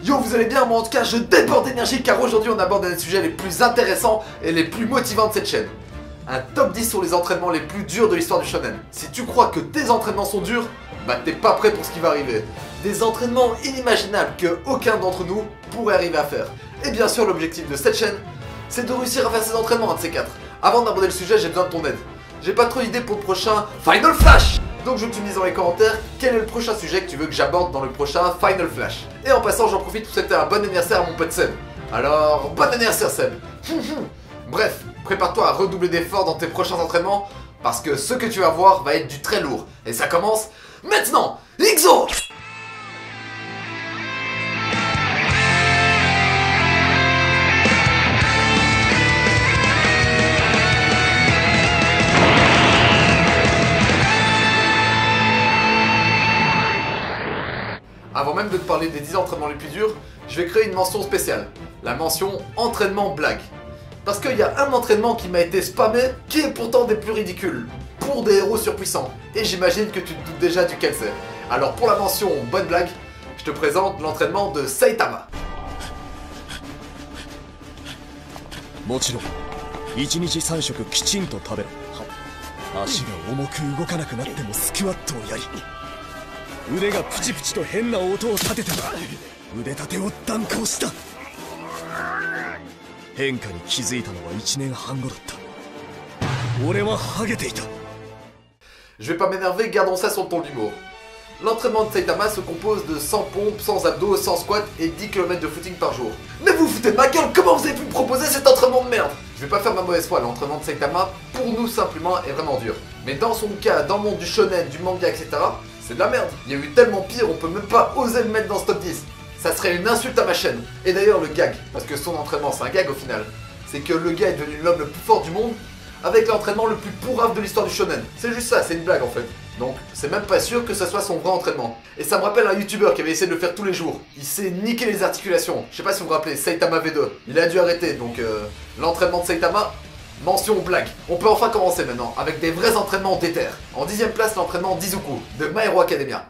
Yo, vous allez bien? Moi en tout cas je déborde d'énergie car aujourd'hui on aborde les sujets les plus intéressants et les plus motivants de cette chaîne. Un top 10 sur les entraînements les plus durs de l'histoire du shonen. Si tu crois que tes entraînements sont durs, bah t'es pas prêt pour ce qui va arriver. Des entraînements inimaginables que aucun d'entre nous pourrait arriver à faire. Et bien sûr l'objectif de cette chaîne, c'est de réussir à faire ces entraînements, un de ces quatre. Avant d'aborder le sujet, j'ai besoin de ton aide. J'ai pas trop d'idées pour le prochain Final Flash. Donc je veux que tu me dises dans les commentaires quel est le prochain sujet que tu veux que j'aborde dans le prochain Final Flash. Et en passant, j'en profite pour souhaiter un bon anniversaire à mon pote Seb. Alors, bon anniversaire Seb. Bref, prépare-toi à redoubler d'efforts dans tes prochains entraînements, parce que ce que tu vas voir va être du très lourd. Et ça commence maintenant. XO! Avant même de te parler des 10 entraînements les plus durs, je vais créer une mention spéciale. La mention entraînement blague. Parce qu'il y a un entraînement qui m'a été spammé, qui est pourtant des plus ridicules, pour des héros surpuissants. Et j'imagine que tu te doutes déjà duquel c'est. Alors pour la mention bonne blague, je te présente l'entraînement de Saitama. もちろん1日3食きちんと食べろ。足が重く動かなくなってもスクワットをやり、腕がプチプチと変な音を立てたら腕立てを断行した。変化に気づいたのは1年半後だった。俺はハゲていた。 Je vais pas m'énerver, gardons ça sur le ton d'humour. L'entraînement de Saitama se compose de 100 pompes, 100 abdos, 100 squats et 10 km de footing par jour. Mais vous vous foutez de ma gueule, comment vous avez pu me proposer cet entraînement de merde? Je vais pas faire ma mauvaise foi, l'entraînement de Saitama, pour nous simplement, est vraiment dur. Mais dans son cas, dans le monde du shonen, du manga, etc., c'est de la merde. Il y a eu tellement pire, on peut même pas oser le mettre dans ce top 10. Ça serait une insulte à ma chaîne. Et d'ailleurs le gag, parce que son entraînement c'est un gag au final, c'est que le gars est devenu l'homme le plus fort du monde avec l'entraînement le plus pourrave de l'histoire du shonen. C'est juste ça, c'est une blague en fait. Donc c'est même pas sûr que ça soit son vrai entraînement. Et ça me rappelle un youtubeur qui avait essayé de le faire tous les jours. Il s'est niqué les articulations. Je sais pas si vous vous rappelez, Saitama V2. Il a dû arrêter, donc l'entraînement de Saitama, mention blague. On peut enfin commencer maintenant, avec des vrais entraînements d'éther. En 10ème place, l'entraînement d'Izuku, de My Hero Academia.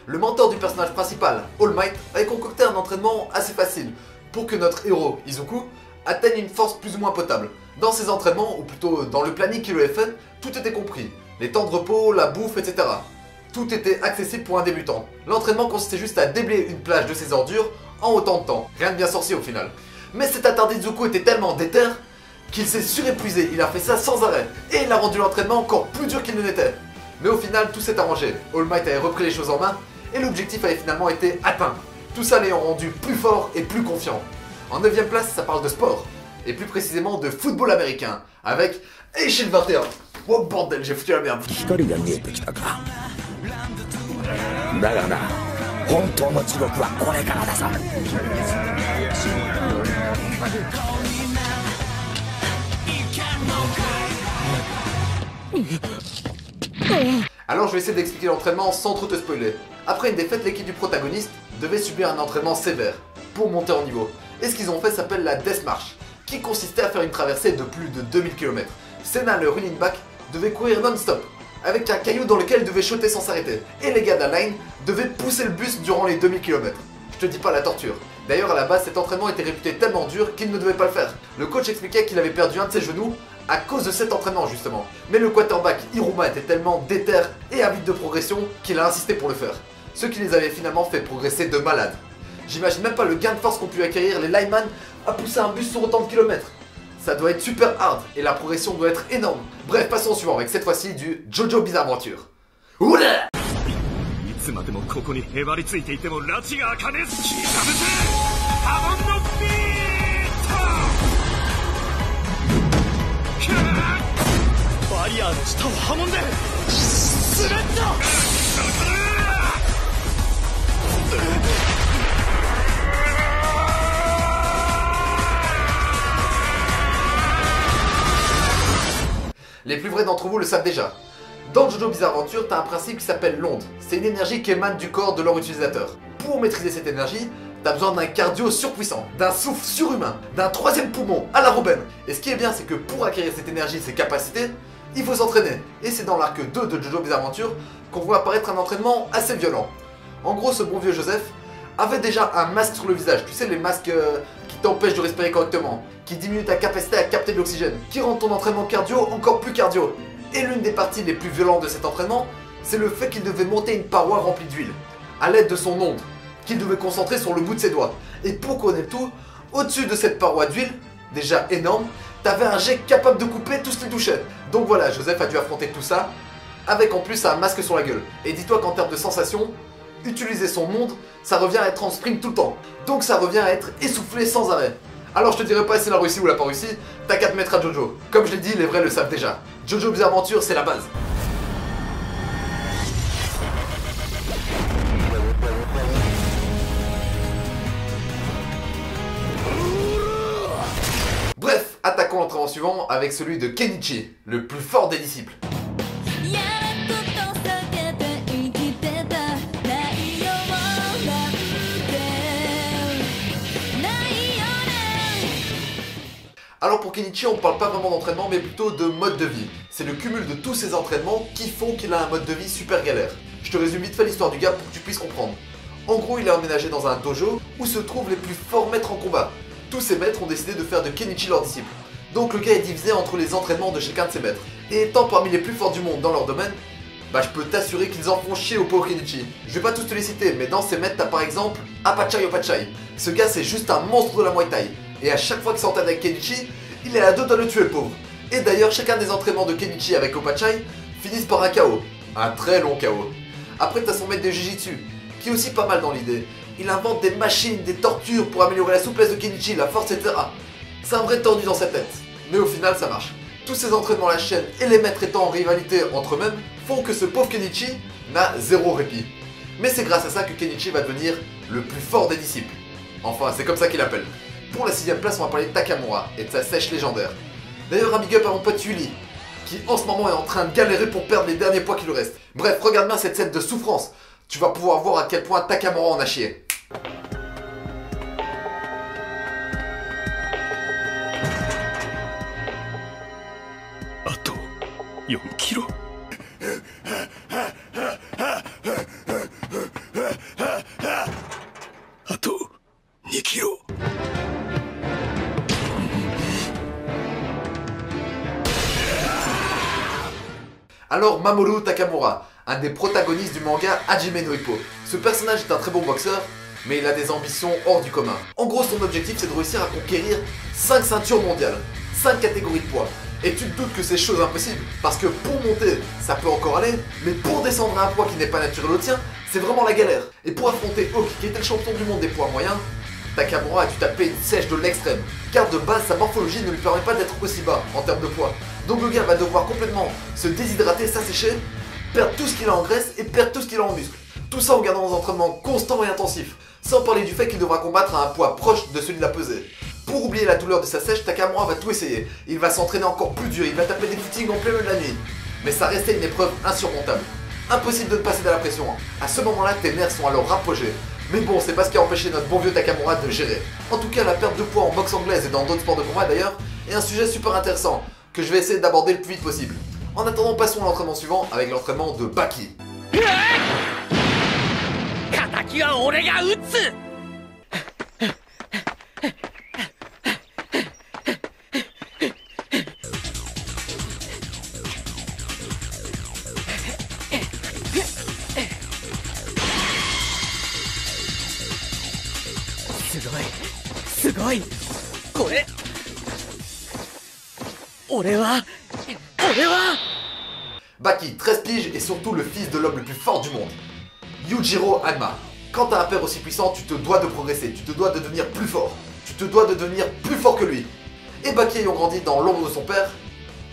Le mentor du personnage principal, All Might, avait concocté un entraînement assez facile pour que notre héros, Izuku, atteigne une force plus ou moins potable. Dans ses entraînements, ou plutôt dans le planning qu'il lui avait fait, tout était compris. Les temps de repos, la bouffe, etc. Tout était accessible pour un débutant. L'entraînement consistait juste à déblayer une plage de ses ordures en autant de temps. Rien de bien sorcier au final. Mais cet attardé Izuku était tellement déter qu'il s'est surépuisé, il a fait ça sans arrêt, et il a rendu l'entraînement encore plus dur qu'il ne l'était. Mais au final, tout s'est arrangé. All Might avait repris les choses en main, et l'objectif avait finalement été atteint. Tout ça l'ayant rendu plus fort et plus confiant. En 9ème place, ça parle de sport, et plus précisément de football américain, avec Eishin 21. Oh bordel, j'ai foutu la merde. Alors je vais essayer d'expliquer l'entraînement sans trop te spoiler. Après une défaite, l'équipe du protagoniste devait subir un entraînement sévère pour monter en niveau. Et ce qu'ils ont fait s'appelle la Death March, qui consistait à faire une traversée de plus de 2000 km. Senna, le running back, devait courir non-stop, avec un caillou dans lequel il devait shotter sans s'arrêter. Et les gars de la line devaient pousser le bus durant les 2000 km. Je te dis pas la torture. D'ailleurs à la base cet entraînement était réputé tellement dur qu'il ne devait pas le faire. Le coach expliquait qu'il avait perdu un de ses genoux à cause de cet entraînement justement. Mais le quarterback Hiruma était tellement déter et avide de progression qu'il a insisté pour le faire. Ce qui les avait finalement fait progresser de malade. J'imagine même pas le gain de force qu'ont pu acquérir les linemen à pousser un bus sur autant de kilomètres. Ça doit être super hard et la progression doit être énorme. Bref, passons au suivant avec cette fois-ci du JoJo Bizarre Adventure. Oula! いつまでもここにへばりついていても拉致が開かねえ。刻むぜ波紋のビート。バリアーの下を波紋でスレッド。Les plus vrais d'entre vous le savent déjà. Dans Jojo Bizarre Adventure, t'as un principe qui s'appelle l'onde. C'est une énergie qui émane du corps de leur utilisateur. Pour maîtriser cette énergie, t'as besoin d'un cardio surpuissant, d'un souffle surhumain, d'un troisième poumon à la Robin. Et ce qui est bien, c'est que pour acquérir cette énergie et ses capacités, il faut s'entraîner. Et c'est dans l'arc 2 de Jojo Bizarre Adventure qu'on voit apparaître un entraînement assez violent. En gros, ce bon vieux Joseph avait déjà un masque sur le visage. Tu sais, les masques qui t'empêchent de respirer correctement, qui diminuent ta capacité à capter de l'oxygène, qui rendent ton entraînement cardio encore plus cardio. Et l'une des parties les plus violentes de cet entraînement, c'est le fait qu'il devait monter une paroi remplie d'huile, à l'aide de son onde, qu'il devait concentrer sur le bout de ses doigts. Et pour connaître tout, au-dessus de cette paroi d'huile, déjà énorme, t'avais un jet capable de couper tout ce qui touchait. Donc voilà, Joseph a dû affronter tout ça, avec en plus un masque sur la gueule. Et dis-toi qu'en termes de sensations, utiliser son monde, ça revient à être en sprint tout le temps. Donc ça revient à être essoufflé sans arrêt. Alors je te dirai pas si la Russie ou la pas Russie, t'as qu'à te mettre à Jojo. Comme je l'ai dit, les vrais le savent déjà. Jojo Bizarre Adventure, c'est la base. Bref, attaquons l'entraînement suivant avec celui de Kenichi, le plus fort des disciples. Alors pour Kenichi, on parle pas vraiment d'entraînement mais plutôt de mode de vie. C'est le cumul de tous ces entraînements qui font qu'il a un mode de vie super galère. Je te résume vite fait l'histoire du gars pour que tu puisses comprendre. En gros, il est emménagé dans un dojo où se trouvent les plus forts maîtres en combat. Tous ces maîtres ont décidé de faire de Kenichi leur disciple. Donc le gars est divisé entre les entraînements de chacun de ses maîtres. Et étant parmi les plus forts du monde dans leur domaine, je peux t'assurer qu'ils en font chier au pauvre Kenichi. Je vais pas tous te les citer, mais dans ces maîtres t'as par exemple Apachai Opachai. Ce gars c'est juste un monstre de la Muay Thai. Et à chaque fois qu'il s'entraîne avec Kenichi, il est à deux doigts de le tuer le pauvre. Et d'ailleurs chacun des entraînements de Kenichi avec Opachai finissent par un KO. Un très long KO. Après t'as son maître de Jiu-Jitsu, qui est aussi pas mal dans l'idée. Il invente des machines, des tortures pour améliorer la souplesse de Kenichi, la force, etc. C'est un vrai tordu dans sa tête. Mais au final ça marche. Tous ces entraînements à la chaîne et les maîtres étant en rivalité entre eux-mêmes font que ce pauvre Kenichi n'a zéro répit. Mais c'est grâce à ça que Kenichi va devenir le plus fort des disciples. Enfin, c'est comme ça qu'il l'appelle. Pour la 6ème place, on va parler de Takamura et de sa sèche légendaire. D'ailleurs, un big up à mon pote Yuli, qui en ce moment est en train de galérer pour perdre les derniers poids qui lui restent. Bref, regarde bien cette scène de souffrance. Tu vas pouvoir voir à quel point Takamura en a chié. Ato 4 kilos. Ato 2 kilos. Alors Mamoru Takamura, un des protagonistes du manga Hajime no Ippo. Ce personnage est un très bon boxeur, mais il a des ambitions hors du commun. En gros, son objectif c'est de réussir à conquérir 5 ceintures mondiales, 5 catégories de poids. Et tu te doutes que c'est chose impossible, parce que pour monter, ça peut encore aller, mais pour descendre à un poids qui n'est pas naturel au tien, c'est vraiment la galère. Et pour affronter Hawk, qui était le champion du monde des poids moyens, Takamura a dû taper une sèche de l'extrême, car de base sa morphologie ne lui permet pas d'être aussi bas en termes de poids. Donc le gars va devoir complètement se déshydrater, s'assécher, perdre tout ce qu'il a en graisse et perdre tout ce qu'il a en muscle. Tout ça en gardant des entraînements constants et intensifs, sans parler du fait qu'il devra combattre à un poids proche de celui de la pesée. Pour oublier la douleur de sa sèche, Takamura va tout essayer. Il va s'entraîner encore plus dur, il va taper des footings en plein milieu de la nuit. Mais ça restait une épreuve insurmontable. Impossible de ne pas céder à la pression. À ce moment-là, tes nerfs sont à leur apogée. Mais bon, c'est pas ce qui a empêché notre bon vieux Takamura de gérer. En tout cas, la perte de poids en boxe anglaise et dans d'autres sports de combat d'ailleurs, est un sujet super intéressant, que je vais essayer d'aborder le plus vite possible. En attendant, passons à l'entraînement suivant avec l'entraînement de Baki. Baki, 13 piges et surtout le fils de l'homme le plus fort du monde, Yujiro Hanma. Quand t'as un père aussi puissant, tu te dois de progresser, tu te dois de devenir plus fort, tu te dois de devenir plus fort que lui. Et Baki, ayant grandi dans l'ombre de son père,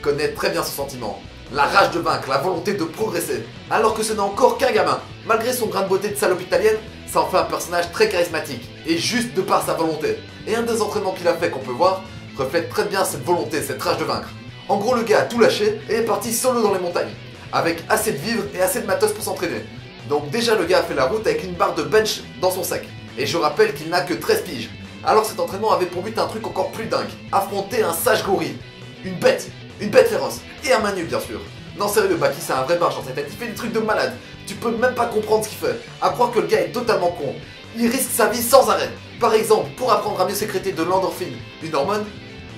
connaît très bien ce sentiment. La rage de vaincre, la volonté de progresser, alors que ce n'est encore qu'un gamin. Malgré son grain de beauté de salope italienne, ça en fait un personnage très charismatique, et juste de par sa volonté. Et un des entraînements qu'il a fait qu'on peut voir, reflète très bien cette volonté, cette rage de vaincre. En gros, le gars a tout lâché et est parti solo dans les montagnes, avec assez de vivres et assez de matos pour s'entraîner. Donc déjà le gars a fait la route avec une barre de bench dans son sac. Et je rappelle qu'il n'a que 13 piges. Alors cet entraînement avait pour but un truc encore plus dingue, affronter un sage gorille. Une bête féroce, et un manu bien sûr. Non sérieux, Baki c'est un vrai barge dans sa tête, il fait des trucs de malade. Tu peux même pas comprendre ce qu'il fait, à croire que le gars est totalement con. Il risque sa vie sans arrêt. Par exemple, pour apprendre à mieux sécréter de l'endorphine, une hormone,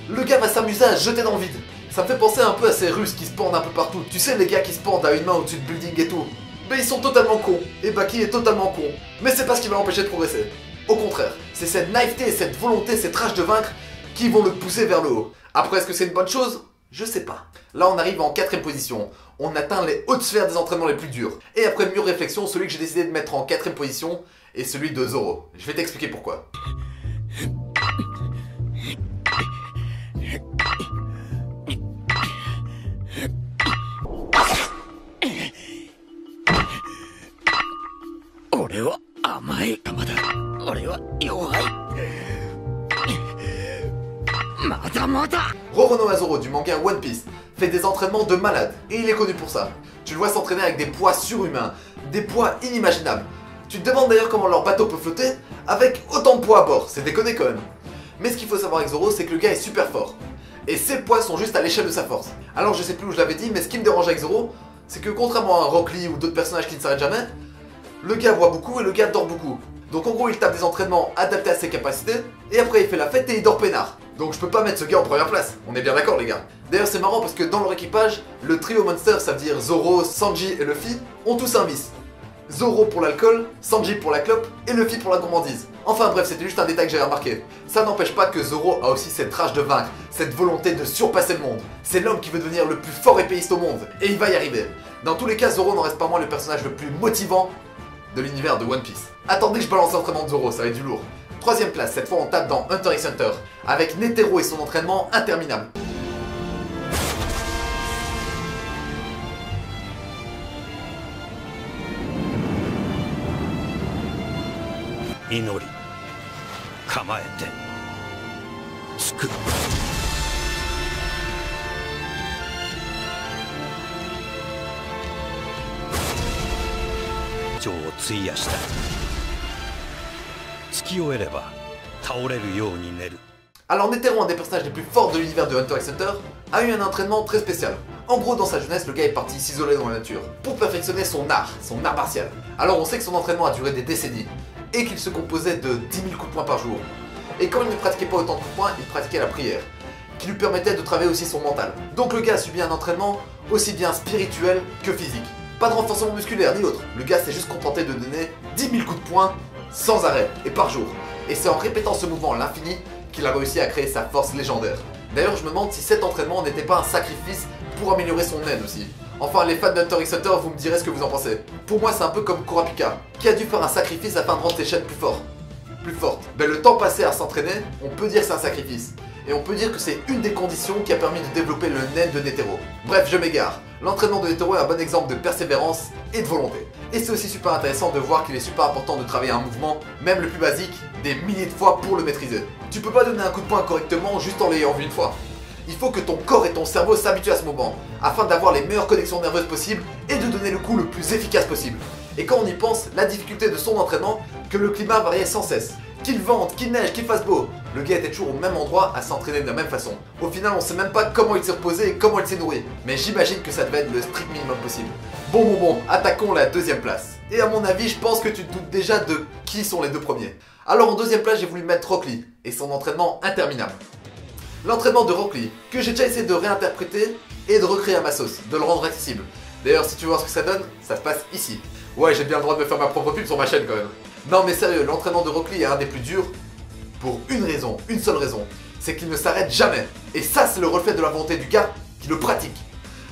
le gars va s'amuser à se jeter dans le vide. Ça me fait penser un peu à ces Russes qui se pendent un peu partout. Tu sais les gars qui se pendent à une main au-dessus de building et tout. Mais ils sont totalement cons, et Baki est totalement con. Mais c'est pas ce qui va l'empêcher de progresser. Au contraire, c'est cette naïveté, cette volonté, cette rage de vaincre qui vont le pousser vers le haut. Après, est-ce que c'est une bonne chose? Je sais pas. Là, on arrive en 4ème position. On atteint les hautes sphères des entraînements les plus durs. Et après mûre réflexion, celui que j'ai décidé de mettre en 4ème position est celui de Zoro. Je vais t'expliquer pourquoi. 俺は甘いまだ俺は弱いまだまだ Roronoa Zoro du manga One Piece fait des entraînements de malade et il est connu pour ça. Tu le vois s'entraîner avec des poids surhumains, des poids inimaginables. Tu te demandes d'ailleurs comment leur bateau peut flotter avec autant de poids à bord, c'est déconné quand même. Mais ce qu'il faut savoir avec Zoro, c'est que le gars est super fort. Et ses poids sont juste à l'échelle de sa force. Alors je sais plus où je l'avais dit, mais ce qui me dérange avec Zoro, c'est que contrairement à Rock Lee ou d'autres personnages qui ne s'arrêtent jamais, le gars boit beaucoup et le gars dort beaucoup. Donc en gros il tape des entraînements adaptés à ses capacités, et après il fait la fête et il dort peinard. Donc je peux pas mettre ce gars en première place, on est bien d'accord les gars. D'ailleurs c'est marrant parce que dans leur équipage, le trio Monster, ça veut dire Zoro, Sanji et Luffy, ont tous un vice. Zoro pour l'alcool, Sanji pour la clope et Luffy pour la gourmandise. Enfin bref, c'était juste un détail que j'avais remarqué. Ça n'empêche pas que Zoro a aussi cette rage de vaincre, cette volonté de surpasser le monde. C'est l'homme qui veut devenir le plus fort épéiste au monde, et il va y arriver. Dans tous les cas, Zoro n'en reste pas moins le personnage le plus motivant de l'univers de One Piece. Attendez que je balance l'entraînement de Zoro, ça va être du lourd. 3ème place, cette fois on tape dans Hunter x Hunter, avec Netero et son entraînement interminable. Inori, kamaete, tsuku. 情を費やした。突き終えれば倒れるように寝る。 Alors Netero, un des personnages les plus forts de l'univers de Hunter x Hunter, a eu un entraînement très spécial. En gros, dans sa jeunesse, le gars est parti s'isoler dans la nature pour perfectionner son art martial. Alors on sait que son entraînement a duré des décennies et qu'il se composait de 10 000 coups de poing par jour. Et quand il ne pratiquait pas autant de coups de poing, il pratiquait la prière, qui lui permettait de travailler aussi son mental. Donc le gars a subi un entraînement aussi bien spirituel que physique. Pas de renforcement musculaire ni autre, le gars s'est juste contenté de donner 10 000 coups de poing sans arrêt et par jour. Et c'est en répétant ce mouvement à l'infini qu'il a réussi à créer sa force légendaire. D'ailleurs je me demande si cet entraînement n'était pas un sacrifice pour améliorer son aide aussi. Enfin les fans d'Hunter x Hunter, vous me direz ce que vous en pensez. Pour moi c'est un peu comme Kurapika, qui a dû faire un sacrifice afin de rendre ses chaînes plus fortes. Ben, le temps passé à s'entraîner, on peut dire que c'est un sacrifice. Et on peut dire que c'est une des conditions qui a permis de développer le nen de Netero. Bref, je m'égare. L'entraînement de Netero est un bon exemple de persévérance et de volonté. Et c'est aussi super intéressant de voir qu'il est super important de travailler un mouvement, même le plus basique, des milliers de fois pour le maîtriser. Tu peux pas donner un coup de poing correctement juste en l'ayant vu une fois. Il faut que ton corps et ton cerveau s'habituent à ce mouvement, afin d'avoir les meilleures connexions nerveuses possibles et de donner le coup le plus efficace possible. Et quand on y pense, la difficulté de son entraînement, que le climat variait sans cesse. Qu'il vente, qu'il neige, qu'il fasse beau, le gars était toujours au même endroit à s'entraîner de la même façon. Au final, on sait même pas comment il s'est reposé et comment il s'est nourri, mais j'imagine que ça devait être le strict minimum possible. Bon, attaquons la 2ème place. Et à mon avis, je pense que tu te doutes déjà de qui sont les deux premiers. Alors en 2ème place, j'ai voulu mettre Rock Lee et son entraînement interminable. L'entraînement de Rock Lee, que j'ai déjà essayé de réinterpréter et de recréer à ma sauce, de le rendre accessible. D'ailleurs, si tu veux voir ce que ça donne, ça se passe ici. Ouais, j'ai bien le droit de me faire ma propre pub sur ma chaîne quand même. Non mais sérieux, l'entraînement de Rock Lee est un des plus durs pour une raison, une seule raison. C'est qu'il ne s'arrête jamais. Et ça, c'est le reflet de la volonté du gars qui le pratique.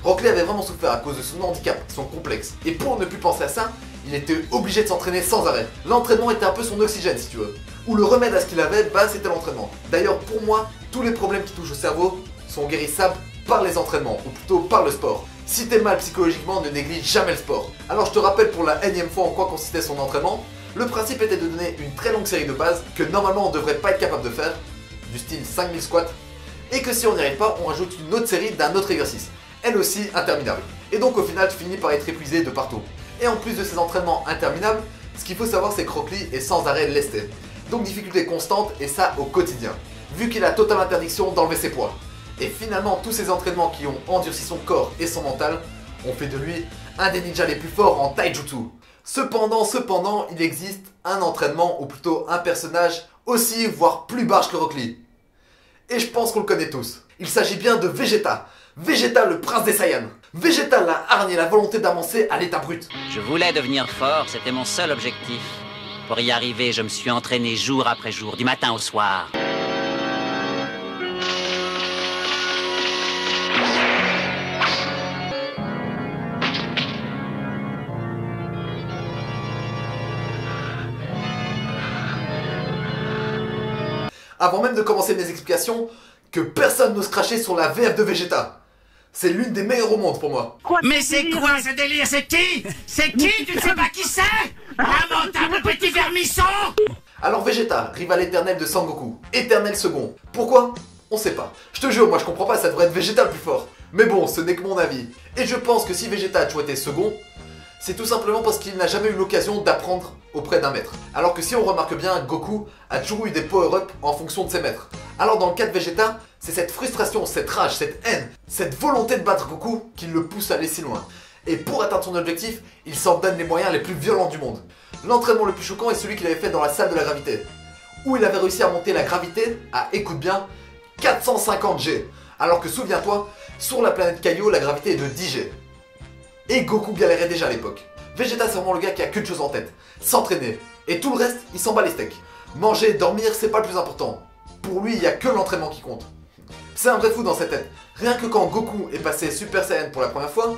Rock Lee avait vraiment souffert à cause de son handicap, son complexe. Et pour ne plus penser à ça, il était obligé de s'entraîner sans arrêt. L'entraînement était un peu son oxygène si tu veux. Ou le remède à ce qu'il avait, bah c'était l'entraînement. D'ailleurs pour moi, tous les problèmes qui touchent au cerveau sont guérissables par les entraînements, ou plutôt par le sport. Si t'es mal psychologiquement, ne néglige jamais le sport. Alors je te rappelle pour la énième fois en quoi consistait son entraînement. Le principe était de donner une très longue série de bases que normalement on devrait pas être capable de faire, du style 5000 squats, Et que si on n'y arrive pas, on rajoute une autre série d'un autre exercice, elle aussi interminable. Et donc au final, tu finis par être épuisé de partout. Et en plus de ces entraînements interminables, ce qu'il faut savoir c'est que Rock Lee est sans arrêt lesté. Donc difficulté constante et ça au quotidien, vu qu'il a totale interdiction d'enlever ses poids. Et finalement, tous ces entraînements qui ont endurci son corps et son mental ont fait de lui un des ninjas les plus forts en taijutsu. Cependant, il existe un entraînement, ou plutôt un personnage aussi, voire plus barge que Rock Lee. Et je pense qu'on le connaît tous. Il s'agit bien de Vegeta. Vegeta, le prince des Saiyans. Vegeta, la hargne et la volonté d'avancer à l'état brut. Je voulais devenir fort, c'était mon seul objectif. Pour y arriver, je me suis entraîné jour après jour, du matin au soir. Avant même de commencer mes explications, que personne n'ose cracher sur la VF de Vegeta. C'est l'une des meilleures au monde pour moi. Mais c'est quoi ce délire? C'est qui? C'est qui? Tu ne sais pas qui c'est? Lamentable petit vermisson! Alors Vegeta, rival éternel de Sangoku, éternel second. Pourquoi? On sait pas. Je te jure, moi je comprends pas, ça devrait être Vegeta le plus fort. Mais bon, ce n'est que mon avis. Et je pense que si Vegeta a toujours été second, c'est tout simplement parce qu'il n'a jamais eu l'occasion d'apprendre auprès d'un maître. Alors que si on remarque bien, Goku a toujours eu des power-up en fonction de ses maîtres. Alors dans le cas de Vegeta, c'est cette frustration, cette rage, cette haine, cette volonté de battre Goku qui le pousse à aller si loin. Et pour atteindre son objectif, il s'en donne les moyens les plus violents du monde. L'entraînement le plus choquant est celui qu'il avait fait dans la salle de la gravité, où il avait réussi à monter la gravité à, écoute bien, 450 G. Alors que souviens-toi, sur la planète Kaio, la gravité est de 10 G. Et Goku galérait déjà à l'époque. Vegeta c'est vraiment le gars qui a qu'une chose en tête, s'entraîner. Et tout le reste, il s'en bat les steaks. Manger, dormir, c'est pas le plus important. Pour lui, il n'y a que l'entraînement qui compte. C'est un vrai fou dans sa tête. Rien que quand Goku est passé Super Saiyan pour la première fois,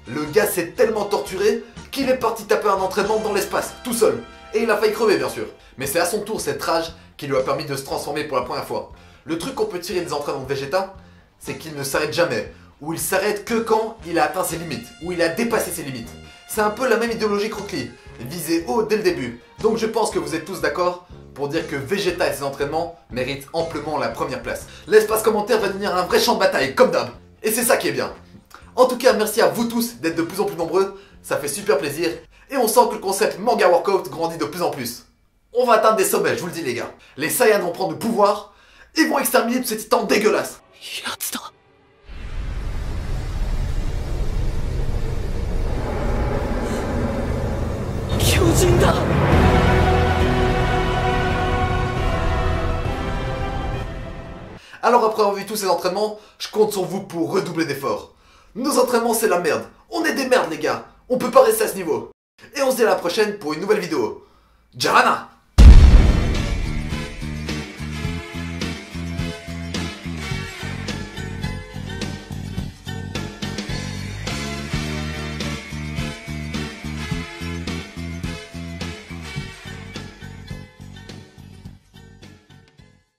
le gars s'est tellement torturé qu'il est parti taper un entraînement dans l'espace, tout seul. Et il a failli crever bien sûr. Mais c'est à son tour cette rage qui lui a permis de se transformer pour la première fois. Le truc qu'on peut tirer des entraînements de Vegeta, c'est qu'il ne s'arrête jamais. Ou il s'arrête que quand il a atteint ses limites, ou il a dépassé ses limites. C'est un peu la même idéologie que Rock Lee, viser haut dès le début. Donc je pense que vous êtes tous d'accord pour dire que Vegeta et ses entraînements méritent amplement la première place. L'espace commentaire va devenir un vrai champ de bataille, comme d'hab. Et c'est ça qui est bien. En tout cas, merci à vous tous d'être de plus en plus nombreux, ça fait super plaisir. Et on sent que le concept manga workout grandit de plus en plus. On va atteindre des sommets, je vous le dis les gars. Les Saiyans vont prendre le pouvoir, et vont exterminer tous ces titans dégueulasses. Alors après avoir vu tous ces entraînements, je compte sur vous pour redoubler d'efforts. Nos entraînements c'est la merde. On est des merdes les gars. On peut pas rester à ce niveau. Et on se dit à la prochaine pour une nouvelle vidéo. Jarana!